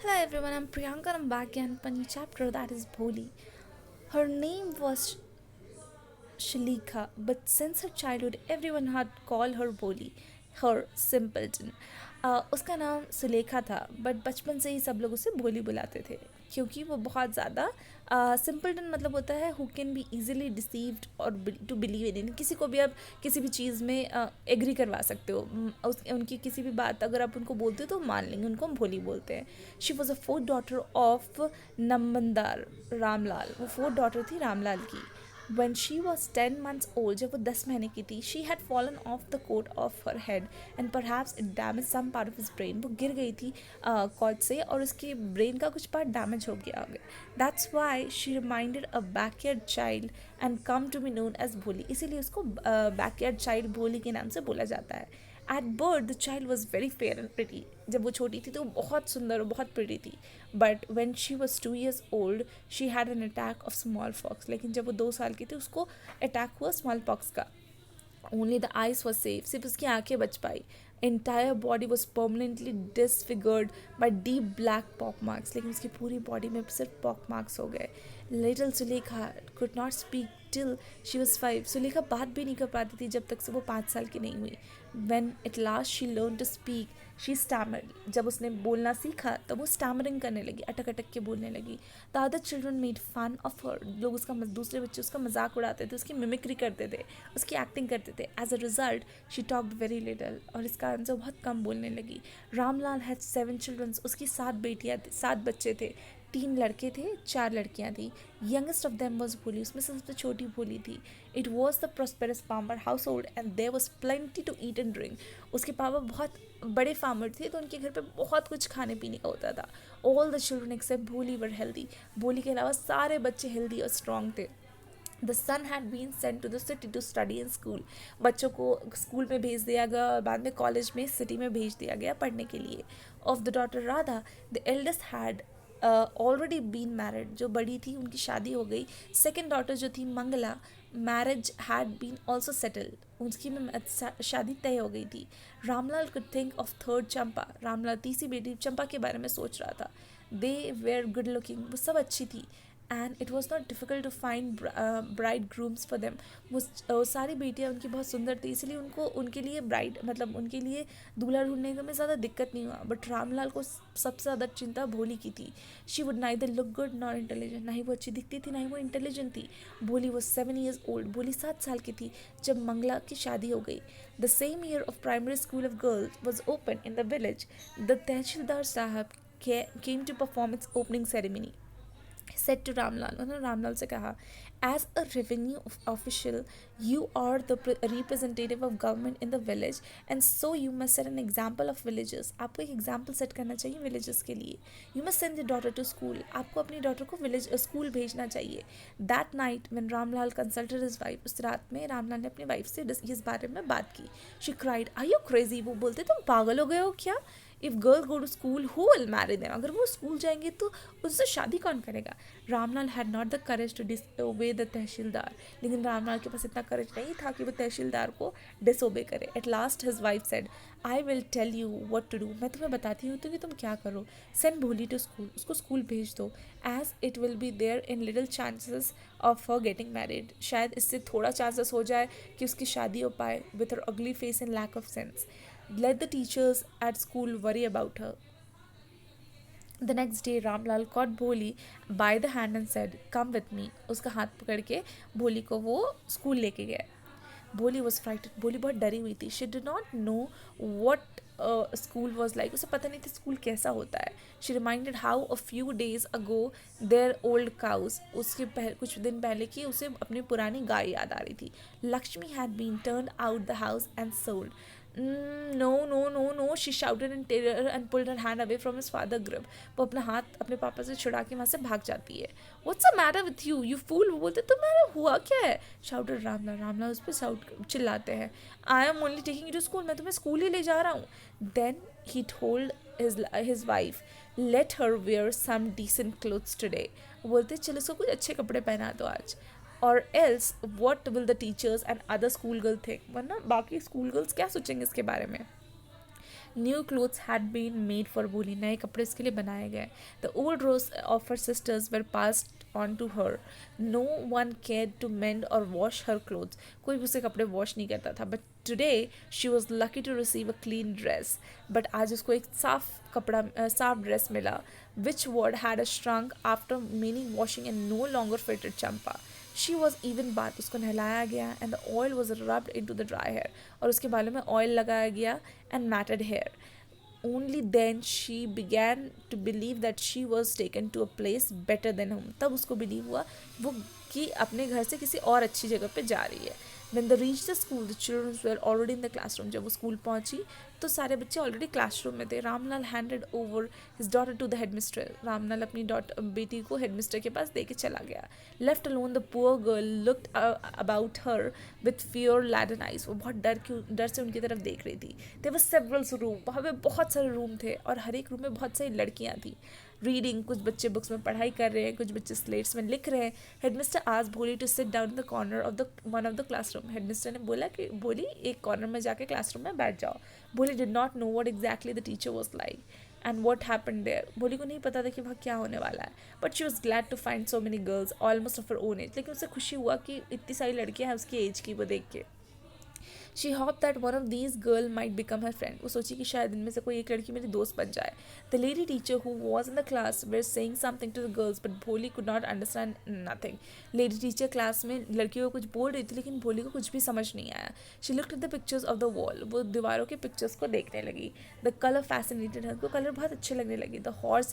Hello everyone, I'm Priyanka and I'm back again for a new chapter that is Bholi. Her name was Shalika, but since her childhood everyone had called her Bholi, her simpleton. उसका नाम सुलेखा था but बचपन से ही सब लोग उसे भोली बुलाते थे क्योंकि वो बहुत ज़्यादा सिंपलटन मतलब होता है who can be easily deceived और टू बिलीव इन किसी को भी आप किसी भी चीज़ में एग्री करवा सकते हो उनकी किसी भी बात अगर आप उनको बोलते हो तो मान लेंगे उनको हम भोली बोलते हैं. She was a fourth daughter of numberdar Ramlal. वो फोर्थ डॉटर थी रामलाल की. When she was 10 months old, जब वो 10 महीने की थी, she had fallen off the coat of her head and perhaps it damaged some part of his brain. वो गिर गई थी कॉट से और उसके ब्रेन का कुछ पार्ट डैमेज हो गया. That's why she reminded a backyard child and come to be known as भोली. इसीलिए उसको backyard child भोली के नाम से बोला जाता है. At birth, the child was very fair and pretty. जब वो छोटी थी तो वो बहुत सुंदर और बहुत pretty थी. But when she was 2 years old, she had an attack of smallpox. लेकिन जब वो 2 साल की थी उसको अटैक हुआ smallpox का. Only the eyes were safe. सिर्फ उसकी आंखें बच पाई. Entire body was permanently disfigured by deep black pock marks. लेकिन उसकी पूरी बॉडी में सिर्फ pock marks हो गए. Little Sulekha could not speak till she was 5. Sulekha बात भी नहीं कर पाती थी जब तक से वो 5 साल की नहीं हुई. When at last she learned to speak, she stammered. जब उसने बोलना सीखा तब वो स्टैमरिंग करने लगी, अटक अटक के बोलने लगी. The other children made fun of her. लोग उसका दूसरे बच्चे उसका मजाक उड़ाते थे, उसकी मिमिक्री करते थे, उसकी एक्टिंग करते थे. As a result, she talked very little. और इस कारण से वो बहुत कम बोलने लगी. Ramlal had 7 children. उसकी 7 बच्चे थे. 3 लड़के थे, 4 लड़कियां थी. यंगेस्ट ऑफ देम वॉज भोली. उसमें से सबसे छोटी भोली थी. It was the prosperous farmer household and there was plenty to eat and drink. उसके पापा बहुत बड़े फार्मर थे तो उनके घर पे बहुत कुछ खाने पीने का होता था. ऑल द चिल्ड्रन एक्सेप्ट भोली वर हेल्दी. भोली के अलावा सारे बच्चे हेल्दी और स्ट्रॉन्ग थे. The son had been sent to the city to study in school. बच्चों को स्कूल में भेज दिया गया और बाद में कॉलेज में सिटी में भेज दिया गया पढ़ने के लिए. Of the daughter Radha, the eldest had already been married. जो बड़ी थी उनकी शादी हो गई. सेकेंड डॉटर जो थी Mangala, marriage had been also settled. उसकी में शादी तय हो गई थी. Ramlal could think of third Champa. Ramlal तीसरी बेटी चंपा के बारे में सोच रहा था. They were good looking. वो सब अच्छी थी. And it was not difficult to find bridegrooms for them. वो सारी बेटियाँ उनकी बहुत सुंदर थी इसलिए उनको उनके लिए ब्राइड मतलब उनके लिए दूल्हा ढूंढने में ज़्यादा दिक्कत नहीं हुआ. बट रामलाल को सबसे ज़्यादा चिंता भोली की थी. She would neither look good not intelligent. ना ही वो अच्छी दिखती थी ना ही वो इंटेलिजेंट थी. भोली वो 7 years ओल्ड. भोली 7 साल की थी जब मंगला की शादी हो गई. The same year of primary school of girls was open in the village. The tehsildar sahib came to perform its opening ceremony. Said to Ramlal, उन्होंने रामलाल से कहा, as a revenue official, you are the representative of government in the village and so you must set an example of villagers. आपको एक example set करना चाहिए villages के लिए. You must send your daughter to school. आपको अपनी daughter को school भेजना चाहिए. That night when Ramlal consulted his wife, उस रात में रामलाल ने अपनी वाइफ से इस बारे में बात की. She cried, are you crazy? वो बोलते तुम पागल हो गए हो क्या? If girls go to school who will marry them. अगर वो स्कूल जाएंगे तो उससे शादी कौन करेगा. Ramlal had not the courage to disobey the tehsildar. लेकिन रामलाल के पास इतना करेज नहीं था कि वो तहसीलदार को डिसओबे करे. At last his wife said, I will tell you what to do. मैं तुम्हें बताती हूँ तो कि तुम क्या करो. सेंड भोली टू स्कूल. उसको स्कूल भेज दो. As it will be there in little chances of her getting married. शायद इससे थोड़ा चांसेस हो जाए कि उसकी शादी हो पाए with her ugly face and lack of sense. Let the teachers at school worry about her. The next day, Ramlal caught Bholi by the hand and said, "Come with me." उसका हाथ पकड़ के भोली को वो स्कूल लेके गया. भोली वॉज फ्राइटेड. भोली बहुत डरी हुई थी. She did not know what school was like. उसे पता नहीं था स्कूल कैसा होता है. She reminded how a few days ago their old cows. उसके कुछ दिन पहले की उसे अपनी पुरानी गाय याद आ रही थी. Lakshmi had been turned out the house and sold. No, no, no, no, she shouted in terror and pulled her hand away from his father grip. वो अपना हाथ अपने पापा से छुड़ा के वहाँ से भाग जाती है. What's the matter with you, you fool? वो बोलते तुम्हारा हुआ क्या है. Shouted रामलाल. रामलाल उस पर चिल्लाते हैं. I am only taking you to school. मैं तुम्हें स्कूल ही ले जा रहा हूँ. Then he told his wife, let her wear some decent clothes today. वो बोलते चलो उसको कुछ अच्छे कपड़े पहना दो आज. Or else what will the teachers and other school girl think. वरना बाकी स्कूल गर्ल्स क्या सोचेंगे इसके बारे में. New clothes had been made for Bholi, नए कपड़े उसके लिए बनाए गए. The old rose of her sisters were passed on to her. No one cared to mend or wash her clothes. कोई भी उसके कपड़े वॉश नहीं करता था. But today she was lucky to receive a clean dress. But आज उसको एक साफ ड्रेस मिला, which word had shrunk after many washing and no longer fitted Champa. She was even bathed, उसको नहलाया गया, and the oil was rubbed into the dry hair. और उसके बालों में ऑयल लगाया गया and matted hair. Only then she began to believe that she was taken to a place better than home. तब उसको बिलीव हुआ वो कि अपने घर से किसी और अच्छी जगह पे जा रही है. When they reached the school, the children were already in the classroom. जब वो स्कूल पहुंची तो सारे बच्चे ऑलरेडी क्लासरूम में थे. Ramlal handed over his daughter to the headmistress. Ramlal अपनी बेटी को हेडमिस्टर के पास दे के चला गया. Left alone the poor girl looked about her with fear laden eyes. वो बहुत डर से उनकी तरफ देख रही थी. देयर वर सेवरल रूम, वहाँ पे बहुत सारे रूम थे और हर एक रूम में बहुत सारी लड़कियाँ थी. रीडिंग, कुछ बच्चे बुक्स में पढ़ाई कर रहे हैं, कुछ बच्चे स्लेट्स में लिख रहे हैं. हेडमिस्टर आज Bholi to sit down in the corner of the one of the classroom. Headmistress ने बोला कि भोली एक कॉर्नर में जाके क्लासरूम में बैठ जाओ. Bholi did not know what exactly the teacher was like and what happened there. Bholi को नहीं पता था कि वहाँ क्या होने वाला है. But she was glad to find so many girls almost of her own age. लेकिन उसे खुशी हुआ कि इतनी सारी लड़कियाँ हैं उसकी एज की, वो देख के. She hoped that one of these girls might become her friend. वो सोची कि शायद इनमें से कोई एक लड़की मेरी दोस्त बन जाए. The lady teacher who was in the class were saying something to the girls, but Bholi could not understand nothing. Lady teacher class में लड़कियों को कुछ बोल रही थी लेकिन भोली को कुछ भी समझ नहीं आया. She looked at the pictures of the wall. वो दीवारों के पिक्चर्स को देखने लगी. The color fascinated her. को कलर बहुत अच्छे लगने लगे. The horse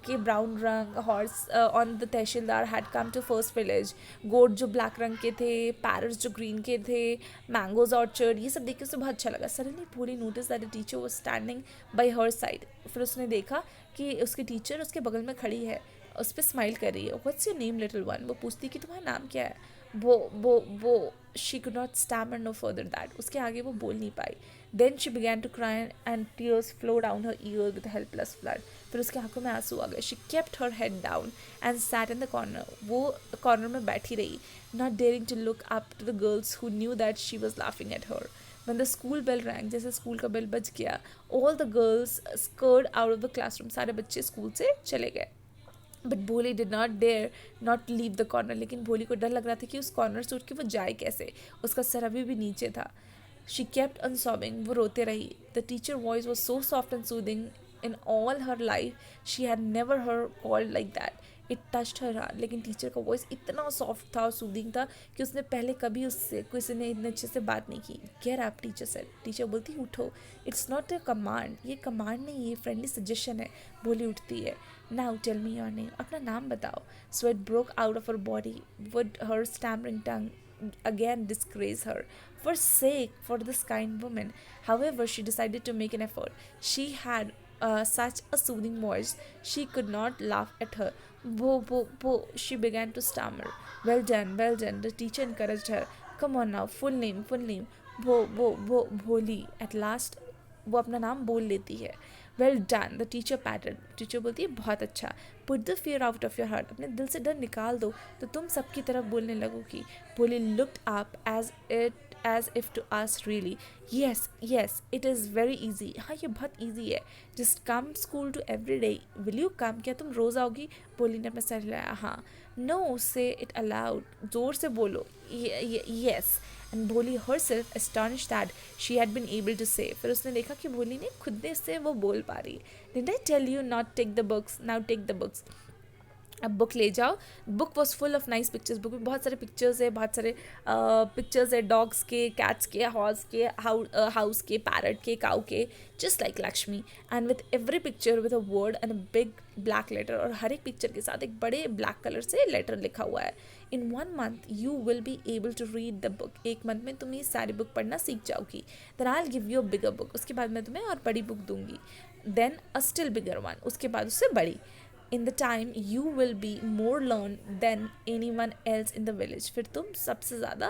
के ब्राउन रंग, horse on the tehsildar had come to first village. गोट जो ब्लैक रंग के थे, पैरट्स जो ग्रीन के थे, मैंगोज ऑर्चर्ड, ये सब देख के उसे बहुत अच्छा लगा. सडनली भोली notice that the teacher was standing bye her side. फिर उसने देखा कि उसकी टीचर उसके बगल में खड़ी है, उस पर स्माइल कर रही है. What's your name little one. वो पूछती कि तुम्हारा नाम क्या है. वो she could not stammer no further that. उसके आगे वो बोल नहीं पाई. Then she began to cry and tears flow down her ear with helpless flood. फिर उसके आंखों में आंसू आ गए. She kept her head down and sat in the corner. वो कॉर्नर में बैठी रही, not daring to look up to the girls who knew that she was laughing at her. When the school bell rang, जैसे school का bell बज गया, all the girls scurried out of the classroom. सारे बच्चे school से चले गए. But Bholi did not dare not leave the corner. लेकिन भोली को डर लग रहा था कि उस कॉर्नर से उठ के वो जाए कैसे. उसका सर अभी भी नीचे था. She kept on sobbing. वो रोते रही. The teacher voice was so soft and soothing. In all her life, she had never heard called like that. It touched her heart. लेकिन टीचर का वॉइस इतना सॉफ्ट था और सूदिंग था कि उसने पहले कभी उससे किसी ने इतने अच्छे से बात नहीं की. Get up teacher said. Teacher बोलती उठो. It's not a command. ये कमांड नहीं, ये फ्रेंडली सजेशन है. बोली उठती है. Now tell me your name. अपना नाम बताओ. Sweat broke out of her body. Would her stammering tongue again disgrace her. For this kind woman. However, she decided to make an effort. She had such a soothing voice, she could not laugh at her. Bo, she began to stammer. Well done. The teacher encouraged her. Come on now, full name. Bholi. At last, वो अपना नाम बोल लेती है. Well done. The teacher pattern. Teacher बोलती है बहुत अच्छा. Put the fear out of your heart. अपने दिल से डर निकाल दो तो तुम सबकी तरफ बोलने लगोगी. भोली looked up as if to ask really. Yes, it is very easy. हाँ ये बहुत easy है. Just come school to every day. Will you come? क्या तुम रोज़ आओगी. भोली ने अपना सर हिलाया. हाँ. No, say it aloud. जोर से बोलो. Yes. And Bholi herself astonished that she had been able to say. फिर उसने देखा कि भोली ने खुद से वो बोल पा रही. Didn't I tell you not take the books? Now take the books. अब बुक ले जाओ. Book was full of nice pictures. Book में बहुत सारे पिक्चर्स है, बहुत सारे पिक्चर्स है डॉग्स के, कैट्स के, हॉर्स के, हाउस के, पैरट के, काउ के, just like Lakshmi. And with every picture with a word and a big black letter. और हर एक पिक्चर के साथ एक बड़े ब्लैक कलर से लेटर लिखा हुआ है. In 1 month you will be able to read the book. 1 month में तुम ये सारी बुक पढ़ना सीख जाओगी. Then I will give you a bigger book. उसके बाद मैं तुम्हें और बड़ी बुक दूंगी. Then a still bigger one. उसके बाद उससे बड़ी. In the time you will be more learned than anyone else in the village. फिर तुम सबसे ज़्यादा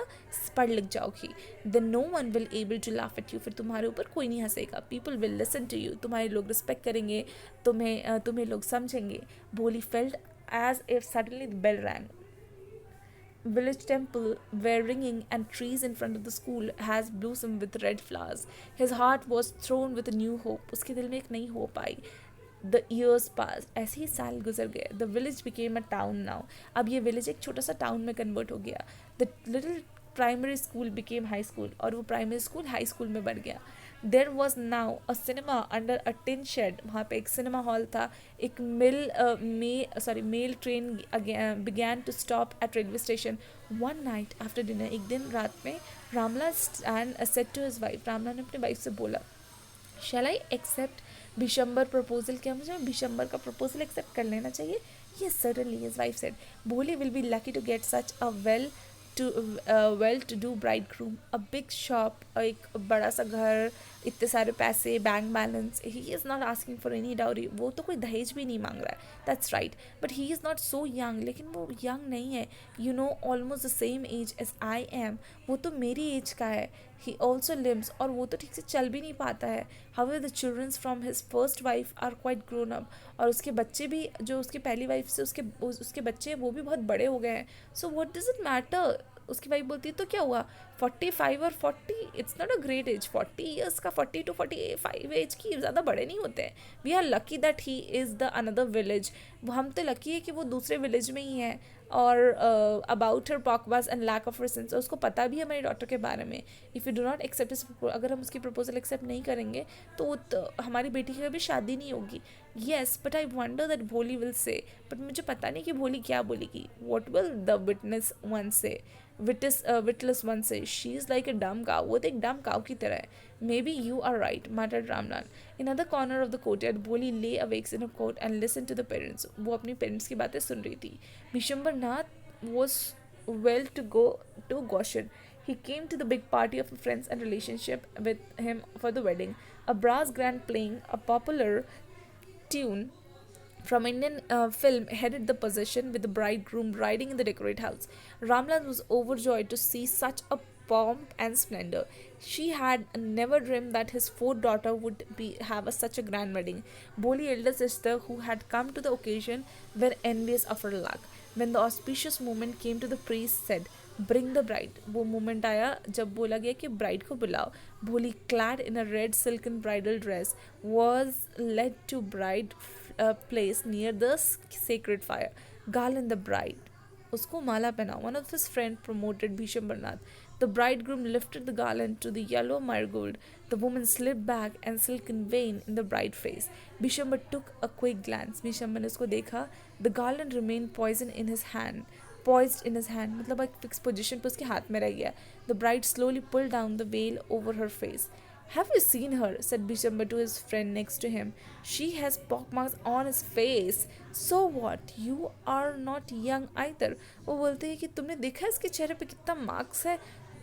पढ़ लिख जाओगी. Then no one will able to laugh at you. फिर तुम्हारे ऊपर कोई नहीं हंसेगा. People will listen to you. तुम्हारे लोग रिस्पेक्ट करेंगे. तुम्हें लोग समझेंगे. Bholi felt as if suddenly the bell rang. village temple were ringing and trees in front of the school has blossomed with red flowers. His heart was thrown with a new hope. उसके दिल में एक नई hope I. The years passed. ऐसे ही साल गुजर गए. The village became a town now. अब ये village एक छोटा सा town में convert हो गया. The little primary school became high school और वो primary school high school में बढ़ गया. There was now a cinema under a tin shed. वहाँ पे एक cinema hall था. एक mail train began to stop at railway station. One night after dinner, एक दिन रात में Ramlal said to his wife. Ramlal ने अपनी वाइफ से बोला, Shall I accept Bishambar proposal? क्या मुझे बिशंबर का प्रपोजल एक्सेप्ट कर लेना चाहिए? Yes, certainly, his wife said. Bholi will be lucky to get such a well-to-do bridegroom. A big shop, एक बड़ा सा घर, इतने सारे पैसे, bank balance. He is not asking for any dowry. वो तो कोई दहेज भी नहीं मांग रहा है. That's right. But he is not so young. लेकिन वो young नहीं है. You know, almost the same age as I am. वो तो मेरी एज का है. He also limps, और वो तो ठीक से चल भी नहीं पाता है. However, the children from his first wife are quite grown up. और उसके बच्चे भी, जो उसकी पहली वाइफ से उसके बच्चे हैं, वो भी बहुत बड़े हो गए हैं. So what does it matter? उसकी वाइफ बोलती है तो क्या हुआ, 45 और 40 it's not a great age. 40 years का 40 to 45 एज की ज़्यादा बड़े नहीं होते हैं. We are lucky that he is the another village. हम तो लकी है कि वो दूसरे विलेज में ही है. और about her pockmarks and lack of sense, उसको पता भी है हमारी डॉटर के बारे में. If you do not accept, अगर हम उसकी प्रपोजल एक्सेप्ट नहीं करेंगे तो हमारी बेटी की कभी शादी नहीं होगी. Yes, but I wonder that भोली विल से. बट मुझे पता नहीं कि भोली क्या बोलेगी. What will the witless one से. शी इज़ लाइक ए डम काउ. वो तो एक डम काउ की तरह है. Maybe you are right, muttered Ramlal. In other corner of the courtyard, Bholi lay awakes in a cot and listen to the parents. वो अपनी पेरेंट्स की बातें सुन रही थी. Vishwambar Nath was well to go to Goshen. He came to the big party of friends and relationship with him for the wedding. A brass band playing a popular tune from Indian film headed the procession with the bridegroom riding in the decorated house. Ramlal was overjoyed to see such a pomp and splendor. She had never dreamed that his fourth daughter would have such a grand wedding. Boli, elder sister, who had come to the occasion, were envious of her luck. When the auspicious moment came to, the priest said, "Bring the bride." वो moment आया जब बोला गया कि bride को बुलाओ. Boli, clad in a red silken bridal dress, was led to bride place near the sacred fire. Garland the bride. उसको माला पहना. One of his friends promoted Bhisham Nath. The bridegroom lifted the garland to the yellow marigold. The woman slipped back and silken vein in the bride's face. Bishamba took a quick glance. Bishamba ने उसको देखा. The garland remained poised in his hand. मतलब एक fix position पे उसके हाथ में रह गया. The bride slowly pulled down the veil over her face. "Have you seen her?" said Bishamba to his friend next to him. "She has pockmarks on his face." "So what? You are not young either." वो बोलते हैं कि तुमने देखा इसके चेहरे पे कितना मार्क्स है.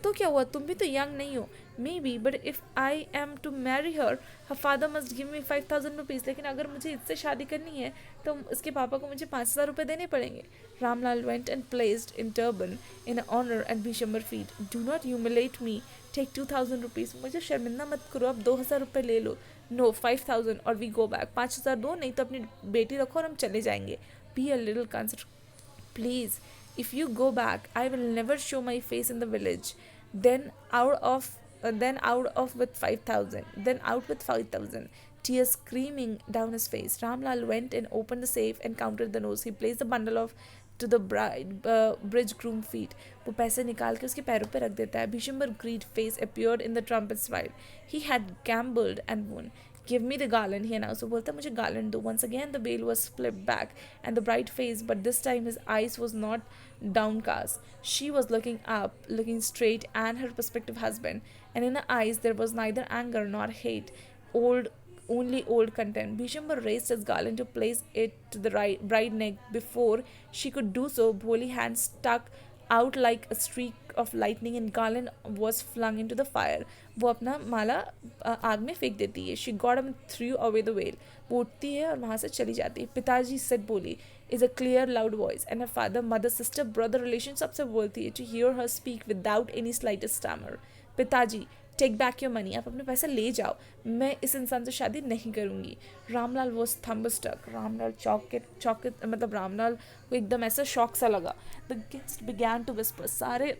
तो क्या हुआ, तुम भी तो यंग नहीं हो. Maybe, but if I am to marry her father must give me 5,000 rupees. लेकिन अगर मुझे इससे शादी करनी है तो इसके पापा को मुझे 5,000 रुपये देने पड़ेंगे. Ramlal went and placed in turban in honour and Bishambar feet. "Do not humiliate me. Take 2,000 rupees." मुझे शर्मिंदा मत करो, अब 2,000 रुपये ले लो. "नो, 5,000 और वी गो बैक." 5,000 दो, नहीं तो अपनी बेटी रखो और हम चले जाएंगे. "Be a little consider please. If you go back, I will never show my face in the village." Then out with 5,000. Then out with 5,000. Tears streaming down his face. Ramlal went and opened the safe and counted the notes. He placed the bundle to the bridegroom feet. वो पैसे निकाल के उसके पैरों पे रख देता है. Bishambar greed face appeared in the trumpet's while. He had gambled and won. "Give me the garland," he announced. वो बोलता मुझे garland दो. Once again the veil was flipped back and the bright face, but this time his eyes was not downcast. She was looking up, looking straight at her prospective husband, and in her eyes there was neither anger nor hate, only old content. Bishamba raised his garland to place it to the bride neck. Before she could do so, Bholi hand stuck out like a streak of lightning and garland was flung into the fire. वो अपना माला आग में फेंक देती है. She got up and threw away the veil. वो उठती है और वहाँ से चली जाती है. "पिताजी," said Boli, is a clear loud voice, and her father, mother, sister, brother relation सबसे बोलती है, to hear her speak without any slightest stammer. "पिताजी, टेक बैक योर मनी, आप अपने पैसे ले जाओ, मैं इस इंसान से शादी नहीं करूँगी। रामलाल वॉज थम्बस्टक, रामलाल चौके मतलब रामलाल को एकदम ऐसा शौक सा लगा। The guest began to whisper, सारे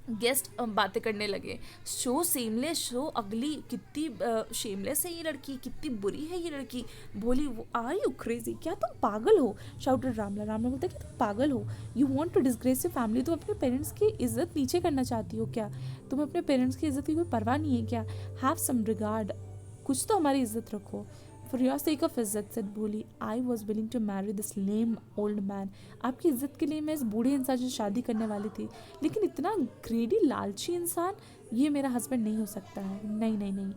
गेस्ट बातें करने लगे, शो सेमलेस, शो अगली, कितनी शेमलेस है ये लड़की, कितनी बुरी है ये लड़की। बोली, आर यू क्रेजी, क्या तुम पागल हो? शाउटेड रामलाल। रामलाल बोलता कि तुम पागल हो, you want to disgrace your family, तुम अपने पेरेंट्स की इज्जत नीचे करना चाहती हो क्या? तुम अपने पेरेंट्स की इज्जत की कोई परवाह नहीं है क्या? हैव सम रिगार्ड, कुछ तो हमारी इज्जत रखो। For your sake of izzat, said Bholi, I was willing to marry this lame old man, आपकी इज्जत के लिए मैं इस बूढ़े इंसान से शादी करने वाली थी, लेकिन इतना ग्रेडी लालची इंसान, ये मेरा हस्बैंड नहीं हो सकता है, नहीं नहीं नहीं।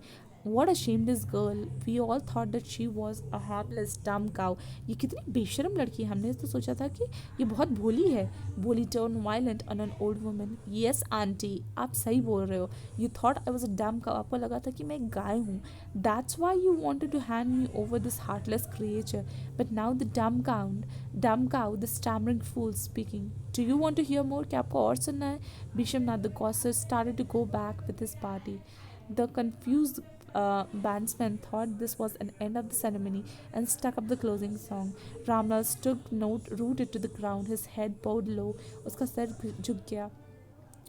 What a shameless girl. We all thought that she was a harmless dumb cow. ये कितनी बेशरम लड़की है, हमने तो सोचा था कि ये बहुत भोली है। भोली turn violent on an old woman. Yes aunty, आप सही बोल रहे हो। You thought I was a डम काउ, आपको लगा था कि मैं एक गाय हूँ। That's why you wanted to hand me over this heartless creature, but now the dumb cow, the stammering fool speaking. Do you want to hear more, क्या आपको और सुनना है? Bishopnath, the gossip, started to go back with his party. The confused bandsman thought this was an end of the ceremony and stuck up the closing song. Ramlal stood rooted to the ground, his head bowed low. उसका sir झुक गया।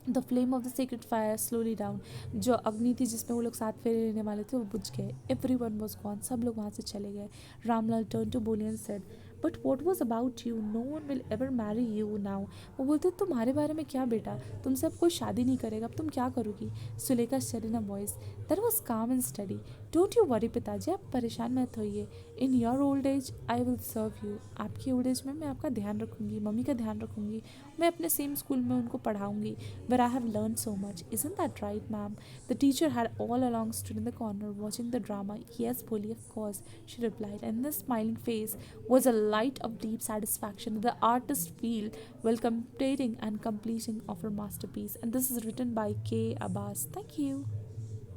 The flame of the secret fire slowly down, जो अग्नि थी जिसमें वो लोग साथ फेरे लेने वाले थे वो बुझ गए। एवरी वन वॉज गॉन, सब लोग वहाँ से चले गए। Ramlal turn to Bholi and said, but what was about you, no one will ever marry you now. वो बोलते, तुम्हारे बारे में क्या बेटा, तुमसे अब कोई शादी नहीं करेगा, अब तुम क्या करोगी? Sulekha said in a voice that was calm and steady, don't you worry पिताजी, आप परेशान मत होइए। In your old age I will serve you, आपकी ओल्ड एज में मैं आपका ध्यान रखूँगी, मम्मी का ध्यान रखूँगी, मैं अपने सेम स्कूल में उनको पढ़ाऊँगी। But I have learned so much. Isn't that right, ma'am? The teacher had all along stood in the corner watching the drama. Yes, Polly, of course, she replied, and the smiling face was a light of deep satisfaction that the artist feel while completing and completing of her masterpiece. And this is written by K. Abbas. Thank you.